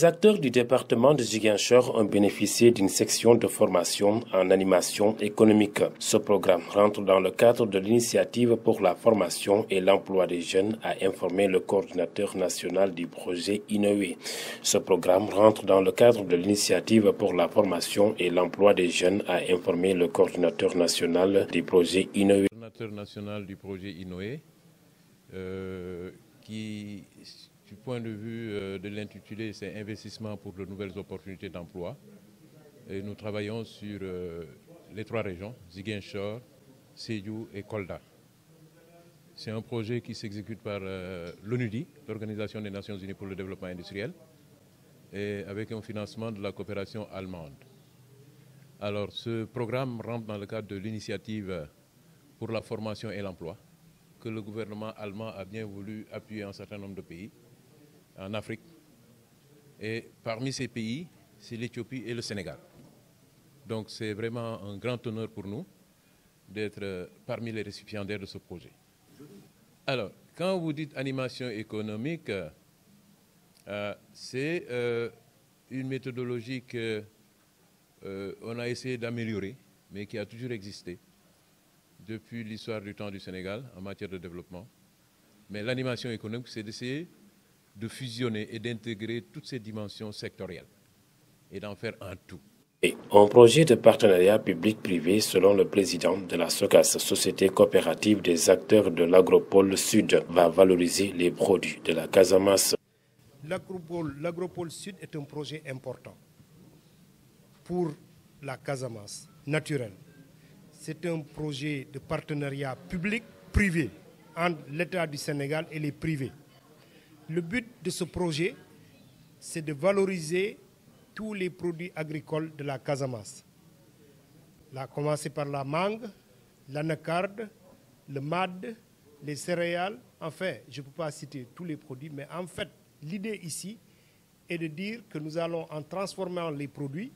Les acteurs du département de Ziguinchor ont bénéficié d'une section de formation en animation économique. Ce programme rentre dans le cadre de l'initiative pour la formation et l'emploi des jeunes, a informé le coordinateur national du projet Innoé. Ce programme rentre dans le cadre de l'initiative pour la formation et l'emploi des jeunes, a informé le coordinateur national du projet Innoé. Le coordinateur national du projet Innoé, qui, du point de vue de l'intitulé, c'est investissement pour de nouvelles opportunités d'emploi. Et nous travaillons sur les 3 régions, Ziguinchor, Sédhiou et Kolda. C'est un projet qui s'exécute par l'ONUDI, l'Organisation des Nations Unies pour le développement industriel, et avec un financement de la coopération allemande. Alors, ce programme rentre dans le cadre de l'initiative pour la formation et l'emploi, que le gouvernement allemand a bien voulu appuyer un certain nombre de pays en Afrique. Et parmi ces pays, c'est l'Éthiopie et le Sénégal. Donc c'est vraiment un grand honneur pour nous d'être parmi les récipiendaires de ce projet. Alors, quand vous dites animation économique, c'est une méthodologie qu'on a essayé d'améliorer, mais qui a toujours existé depuis l'histoire du temps du Sénégal en matière de développement. Mais l'animation économique, c'est d'essayer de fusionner et d'intégrer toutes ces dimensions sectorielles et d'en faire un tout. Et un projet de partenariat public-privé, selon le président de la SOCAS, Société coopérative des acteurs de l'Agropole Sud, va valoriser les produits de la Casamance. L'Agropole Sud est un projet important pour la Casamance naturelle. C'est un projet de partenariat public-privé entre l'État du Sénégal et les privés. Le but de ce projet, c'est de valoriser tous les produits agricoles de la Casamance. Là, commencer par la mangue, l'anacarde, le mad, les céréales. Enfin, je ne peux pas citer tous les produits, mais en fait, l'idée ici est de dire que nous allons, en transformant les produits,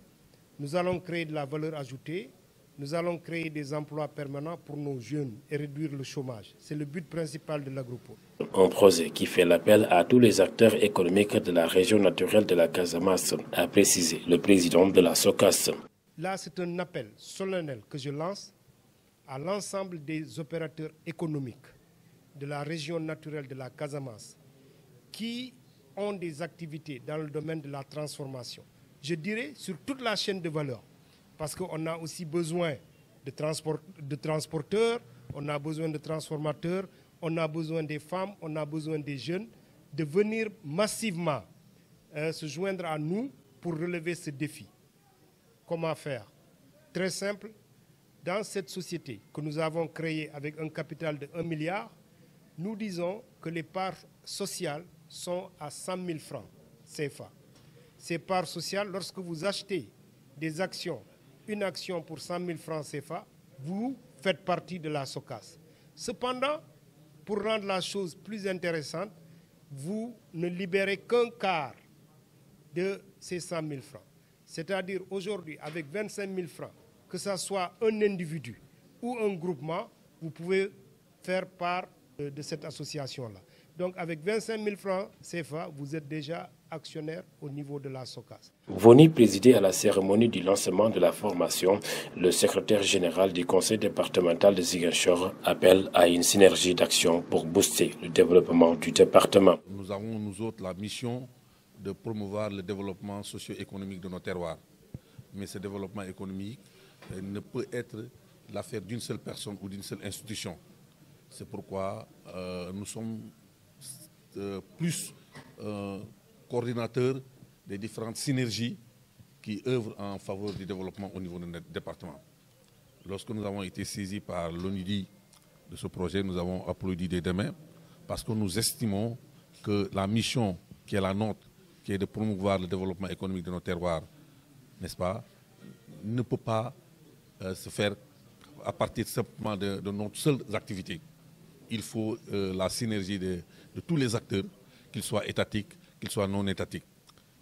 nous allons créer de la valeur ajoutée, nous allons créer des emplois permanents pour nos jeunes et réduire le chômage. C'est le but principal de l'Agropole. Un projet qui fait l'appel à tous les acteurs économiques de la région naturelle de la Casamance, a précisé le président de la SOCAS. Là, c'est un appel solennel que je lance à l'ensemble des opérateurs économiques de la région naturelle de la Casamance qui ont des activités dans le domaine de la transformation. Je dirais sur toute la chaîne de valeur. Parce qu'on a aussi besoin de transporteurs, on a besoin de transformateurs, on a besoin des femmes, on a besoin des jeunes, de venir massivement se joindre à nous pour relever ce défi. Comment faire? Très simple, dans cette société que nous avons créée avec un capital de 1 milliard, nous disons que les parts sociales sont à 100 000 francs CFA. Ces parts sociales, lorsque vous achetez des actions, une action pour 100 000 francs CFA, vous faites partie de la SOCAS. Cependant, pour rendre la chose plus intéressante, vous ne libérez qu'un quart de ces 100 000 francs. C'est-à-dire aujourd'hui, avec 25 000 francs, que ce soit un individu ou un groupement, vous pouvez faire part de cette association-là. Donc avec 25 000 francs CFA, vous êtes déjà actionnaire au niveau de la SOCAS. Venu présider à la cérémonie du lancement de la formation, le secrétaire général du conseil départemental de Ziguinchor appelle à une synergie d'action pour booster le développement du département. Nous avons, nous autres, la mission de promouvoir le développement socio-économique de nos terroirs. Mais ce développement économique ne peut être l'affaire d'une seule personne ou d'une seule institution. C'est pourquoi nous sommes plus coordinateurs des différentes synergies qui œuvrent en faveur du développement au niveau de notre département. Lorsque nous avons été saisis par l'ONUDI de ce projet, nous avons applaudi dès demain parce que nous estimons que la mission qui est la nôtre, qui est de promouvoir le développement économique de nos terroirs, n'est-ce pas, ne peut pas se faire à partir simplement de notre seule activité. Il faut la synergie de tous les acteurs, qu'ils soient étatiques, qu'ils soient non étatiques.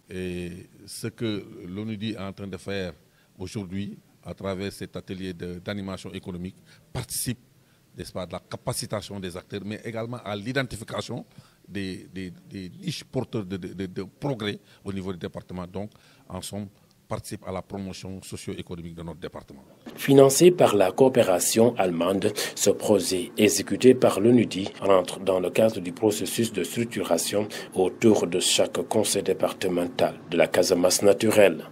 Et ce que l'ONUDI est en train de faire aujourd'hui, à travers cet atelier d'animation économique, participe n'est-ce pas, de la capacitation des acteurs, mais également à l'identification des niches porteurs de progrès au niveau du département. Donc, en somme, participe à la promotion socio-économique de notre département. Financé par la coopération allemande, ce projet exécuté par l'ONUDI rentre dans le cadre du processus de structuration autour de chaque conseil départemental de la Casamance naturelle.